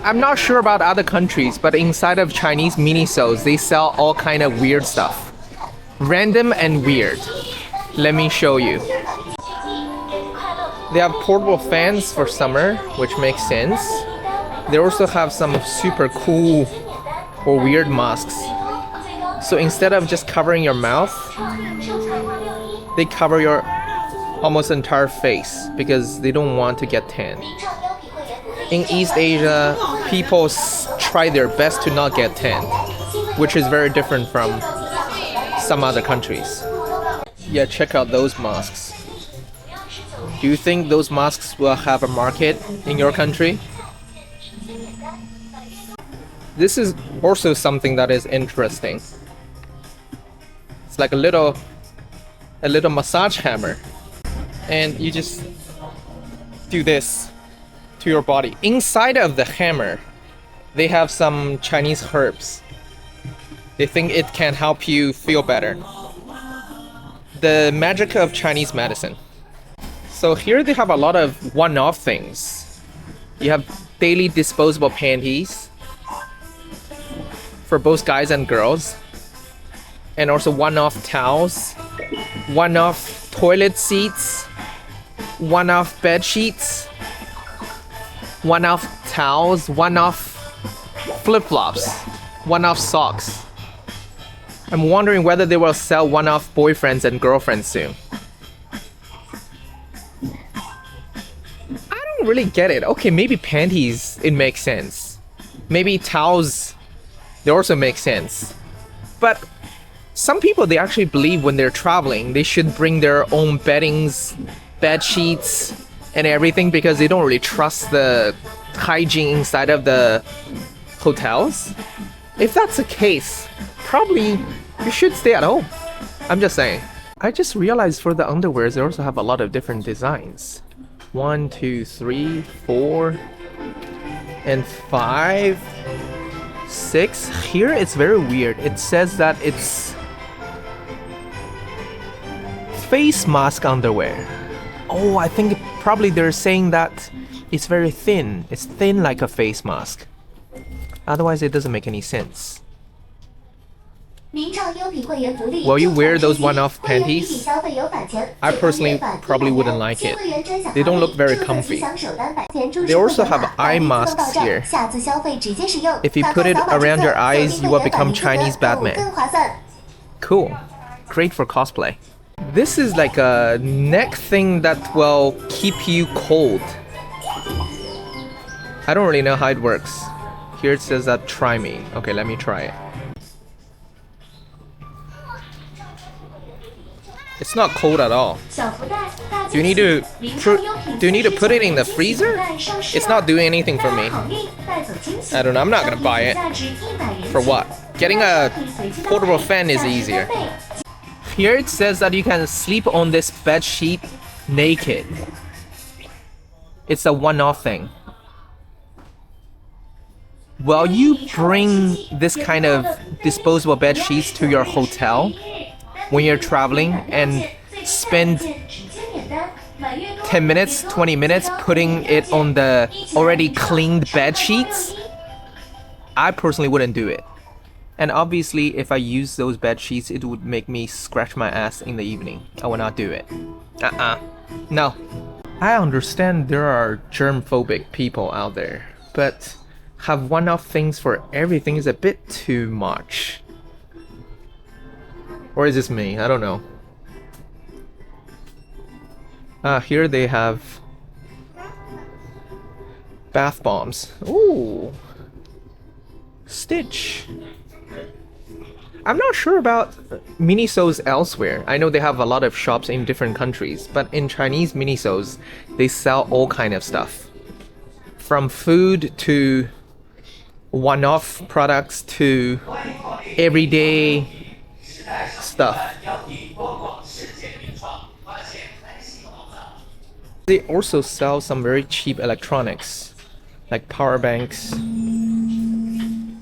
I'm not sure about other countries, but inside of Chinese Minisos, they sell all kind of weird stuff. Random and weird. Let me show you. They have portable fans for summer, which makes sense. They also have some super cool or weird masks. So instead of just covering your mouth, they cover your almost entire face because they don't want to get tan. In East Asia, people try their best to not get tan, which is very different from some other countries. Yeah, check out those masks. Do you think those masks will have a market in your country? This is also something that is interesting. It's like a little massage hammer, and you just do this to your body. Inside of the hammer, they have some Chinese herbs. They think it can help you feel better. The magic of Chinese medicine. So here they have a lot of one-off things. You have daily disposable panties for both guys and girls, and also one-off towels, one-off toilet seats, one-off bed sheets, one-off towels, one-off flip-flops, one-off socks. I'm wondering whether they will sell one-off boyfriends and girlfriends soon. I don't really get it. Okay, maybe panties, it makes sense. Maybe towels, they also make sense. But some people, they actually believe when they're traveling, they should bring their own beddings, bed sheets, and everything because they don't really trust the hygiene inside of the hotels. If that's the case, probably you should stay at home. I'm just saying. I just realized for the underwears, they also have a lot of different designs. 1, 2, 3, 4, and 5, 6. Here it's very weird. It says that it's face mask underwear. Oh, I think probably they're saying that it's very thin. It's thin like a face mask. Otherwise, it doesn't make any sense. Will you wear those one-off panties? I personally probably wouldn't like it. They don't look very comfy. They also have eye masks here. If you put it around your eyes, you will become Chinese Batman. Cool. Great for cosplay. This is like a neck thing that will keep you cold. I don't really know how it works. Here it says that try me. Okay, let me try it. It's not cold at all. Do you need to put it in the freezer? It's not doing anything for me. I don't know. I'm not gonna buy it. For what? Getting a portable fan is easier. Here it says that you can sleep on this bed sheet naked. It's a one-off thing. Will you bring this kind of disposable bed sheets to your hotel when you're traveling and spend 10 minutes, 20 minutes putting it on the already cleaned bed sheets? I personally wouldn't do it. And obviously, if I use those bed sheets, it would make me scratch my ass in the evening. I will not do it. No. I understand there are germ-phobic people out there, but have one-off things for everything is a bit too much. Or is this me? I don't know. Here they have bath bombs. Ooh. Stitch. I'm not sure about Minisos elsewhere. I know they have a lot of shops in different countries, but in Chinese Minisos, they sell all kind of stuff. From food to one-off products to everyday stuff. They also sell some very cheap electronics, like power banks,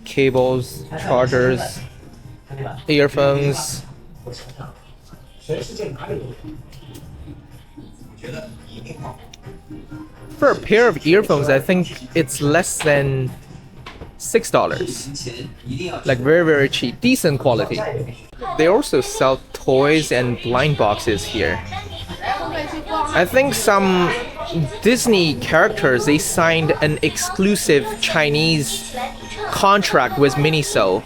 cables, chargers, earphones. For a pair of earphones, I think it's less than $6. Like very, very cheap, decent quality. They also sell toys and blind boxes here. I think some Disney characters, they signed an exclusive Chinese contract with Miniso,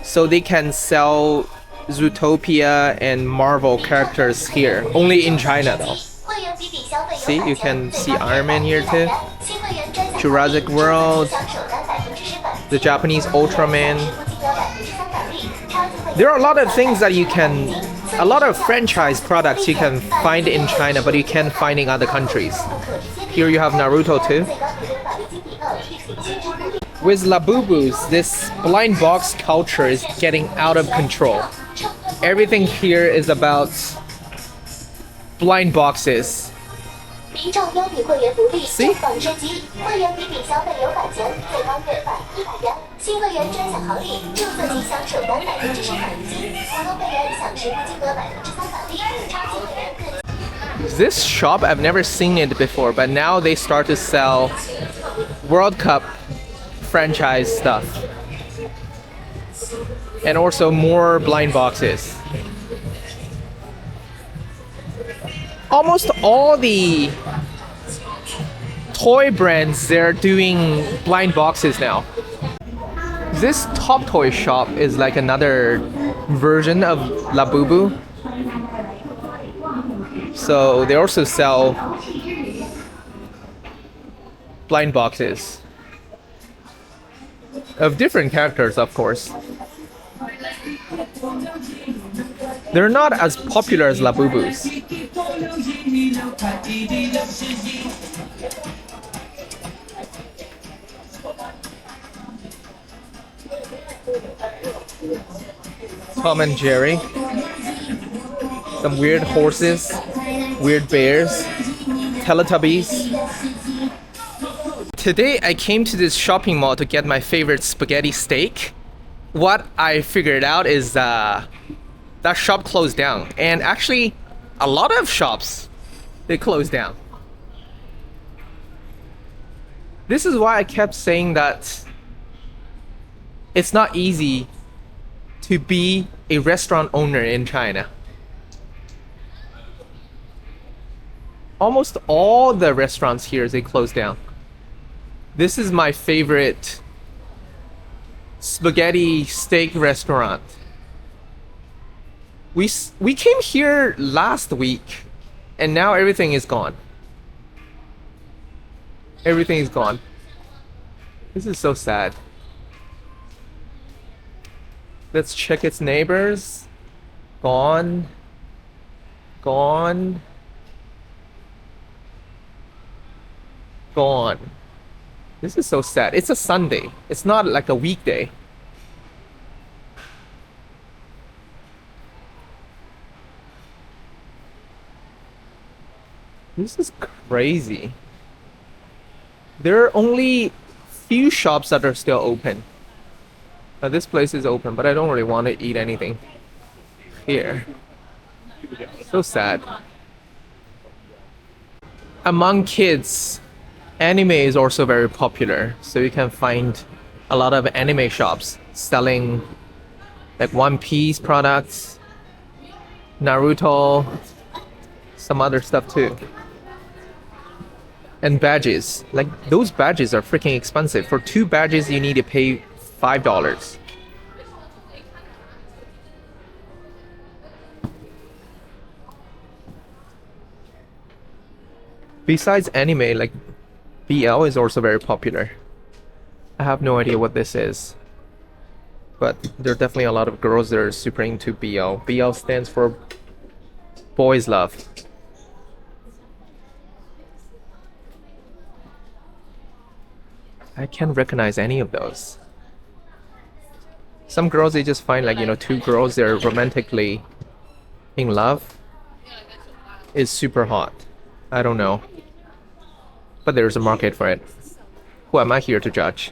so they can sell Zootopia and Marvel characters here, only in China though. See, you can see Iron Man here too. Jurassic World, the Japanese Ultraman. There are a lot of things that you can, a lot of franchise products you can find in China, but you can't find in other countries. Here you have Naruto too. With Labubus, this blind box culture is getting out of control. Everything here is about blind boxes. See? This shop, I've never seen it before, but now they start to sell World Cup franchise stuff. And also more blind boxes. Almost all the toy brands, they're doing blind boxes now. This Top Toy shop is like another version of Labubu. So they also sell blind boxes of different characters, of course. They're not as popular as Labubus. Tom and Jerry. Some weird horses, weird bears, Teletubbies. Today I came to this shopping mall to get my favorite spaghetti steak. What I figured out is that shop closed down, and actually a lot of shops, they closed down. This is why I kept saying that it's not easy to be a restaurant owner in China. Almost all the restaurants here, they closed down. This is my favorite spaghetti steak restaurant. We came here last week, and now everything is gone. Everything is gone. This is so sad. Let's check its neighbors. Gone. Gone. Gone. This is so sad. It's a Sunday. It's not like a weekday. This is crazy. There are only few shops that are still open. This place is open, but I don't really want to eat anything here. So sad. Among kids, anime is also very popular. So you can find a lot of anime shops selling like One Piece products, Naruto, some other stuff too. And badges. Like those badges are freaking expensive. For 2 badges you need to pay $5. Besides anime, like BL is also very popular. I have no idea what this is, but there are definitely a lot of girls that are super into BL. BL stands for boys love. I can't recognize any of those. Some girls, they just find like, you know, 2 girls, they're romantically in love is super hot. I don't know. But there's a market for it. Who am I here to judge?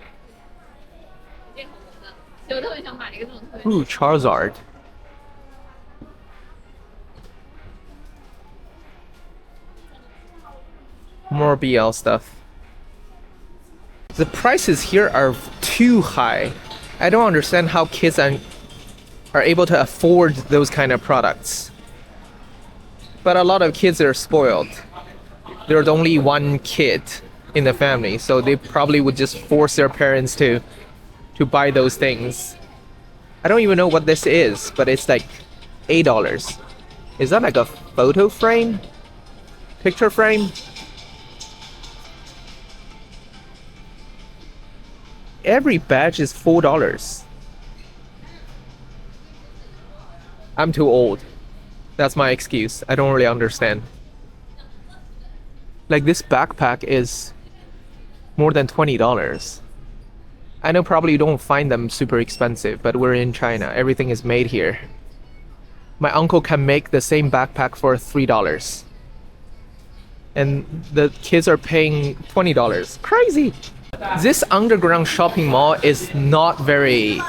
Ooh, Charizard. More BL stuff. The prices here are too high. I don't understand how kids are able to afford those kind of products. But a lot of kids are spoiled. There's only one kid in the family, so they probably would just force their parents to buy those things. I don't even know what this is, but it's like $8. Is that like a photo frame? Picture frame? Every badge is $4. I'm too old. That's my excuse. I don't really understand. Like this backpack is more than $20. I know probably you don't find them super expensive, but we're in China. Everything is made here. My uncle can make the same backpack for $3. And the kids are paying $20. Crazy! This underground shopping mall is not very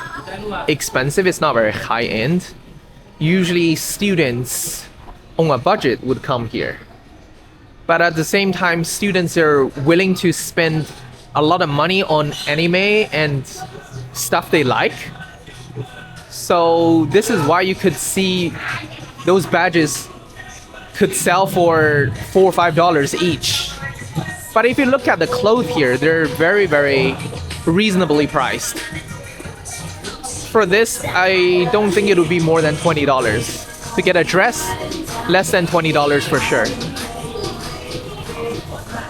expensive. It's not very high-end. Usually students on a budget would come here. But at the same time, students are willing to spend a lot of money on anime and stuff they like. So this is why you could see those badges could sell for $4 or $5 each. But if you look at the clothes here, they're very, very reasonably priced. For this, I don't think it would be more than $20. To get a dress, less than $20 for sure.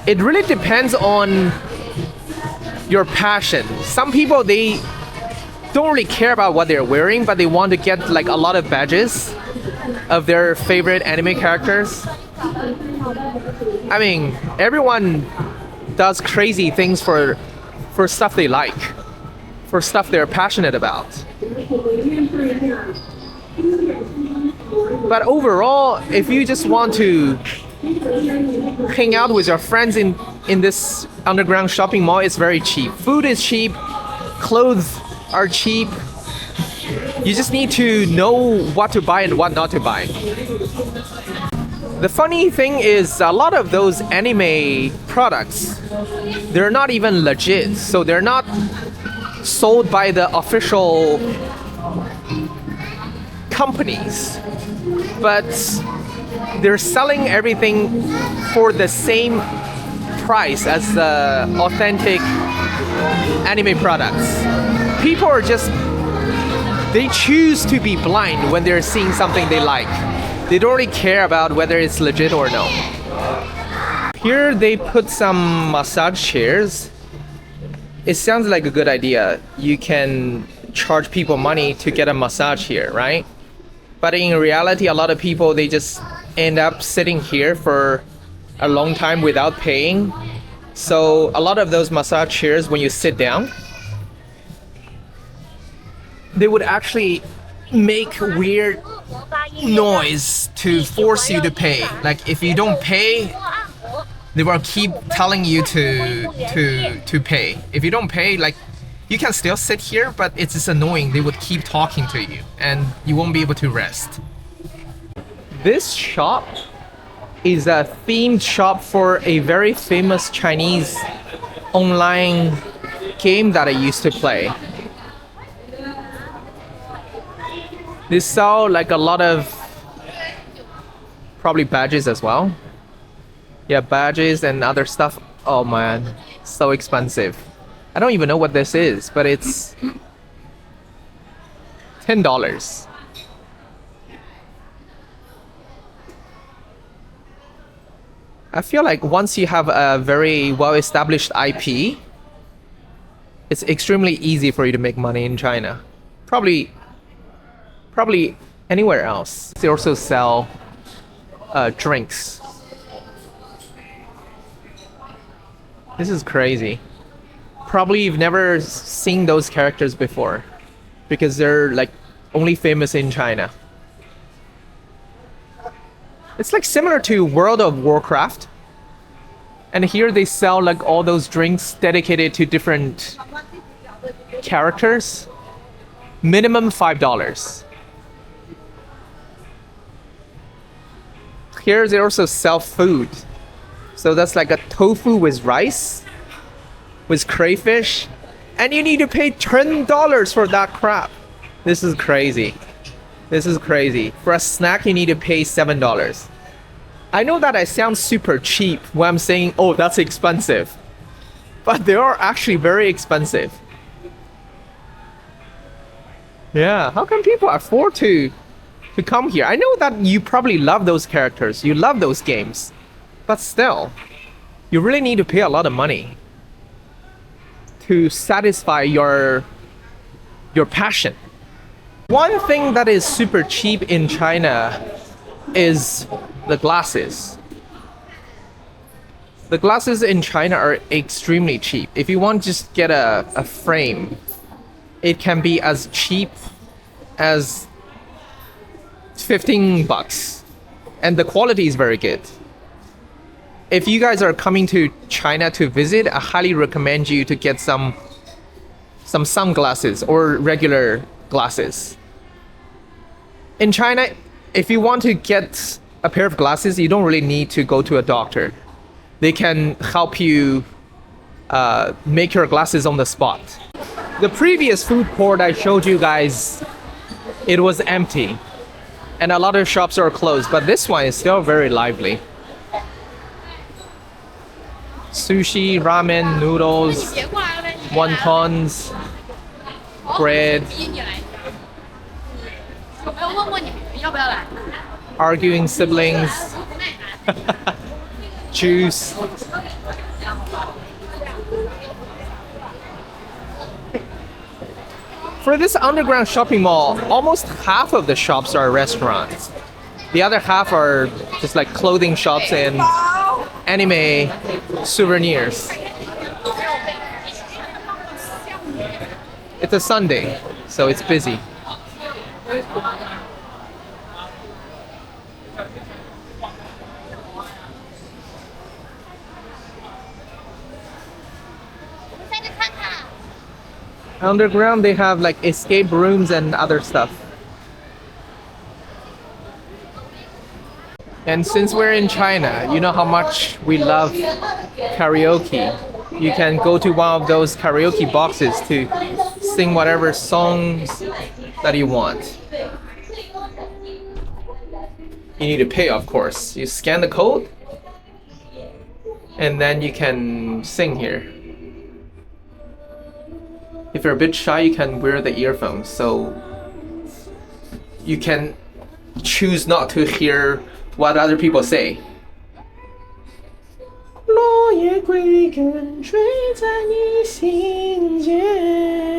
It really depends on your passion. Some people, they don't really care about what they're wearing, but they want to get like a lot of badges of their favorite anime characters. I mean, everyone does crazy things for stuff they like, for stuff they're passionate about. But overall, if you just want to hang out with your friends in this underground shopping mall, it's very cheap. Food is cheap, clothes are cheap. You just need to know what to buy and what not to buy. The funny thing is, a lot of those anime products, they're not even legit, so they're not sold by the official companies, but they're selling everything for the same price as the authentic anime products. People are just, they choose to be blind when they're seeing something they like. They don't really care about whether it's legit or no. Here they put some massage chairs. It sounds like a good idea. You can charge people money to get a massage here, right? But in reality, a lot of people, they just end up sitting here for a long time without paying. So a lot of those massage chairs, when you sit down, they would actually make weird noise to force you to pay. Like if you don't pay, they will keep telling you to pay. If you don't pay, like you can still sit here, but it's just annoying. They would keep talking to you and you won't be able to rest. This shop is a themed shop for a very famous Chinese online game that I used to play. They sell like a lot of probably badges as well. Yeah, badges and other stuff. Oh man, so expensive. I don't even know what this is, but it's $10. I feel like once you have a very well-established IP, it's extremely easy for you to make money in China. Probably anywhere else. They also sell drinks. This is crazy. Probably you've never seen those characters before because they're like only famous in China. It's like similar to World of Warcraft. And here they sell like all those drinks dedicated to different characters. Minimum $5. Here they also sell food. So that's like a tofu with rice. with crayfish, and you need to pay $10 for that crap. This is crazy. This is crazy. For a snack, you need to pay $7. I know that I sound super cheap when I'm saying, oh, that's expensive. But they are actually very expensive. Yeah, how can people afford to come here? I know that you probably love those characters. You love those games. But still, you really need to pay a lot of money to satisfy your passion. One thing that is super cheap in China is the glasses. The glasses in China are extremely cheap. If you want to just get a frame, it can be as cheap as $15, and the quality is very good. If you guys are coming to China to visit, I highly recommend you to get some sunglasses or regular glasses. In China, if you want to get a pair of glasses, you don't really need to go to a doctor. They can help you make your glasses on the spot. The previous food court I showed you guys, it was empty and a lot of shops are closed, but this one is still very lively. Sushi, ramen, noodles, wontons, bread, arguing siblings, juice. For this underground shopping mall, almost half of the shops are restaurants. The other half are just like clothing shops and anime souvenirs. It's a Sunday, so it's busy. Underground, they have like escape rooms and other stuff. And since we're in China, you know how much we love karaoke. You can go to one of those karaoke boxes to sing whatever songs that you want. You need to pay, of course. You scan the code, and then you can sing here. If you're a bit shy, you can wear the earphones, so you can choose not to hear what other people say. 落叶归根，坠在你心间。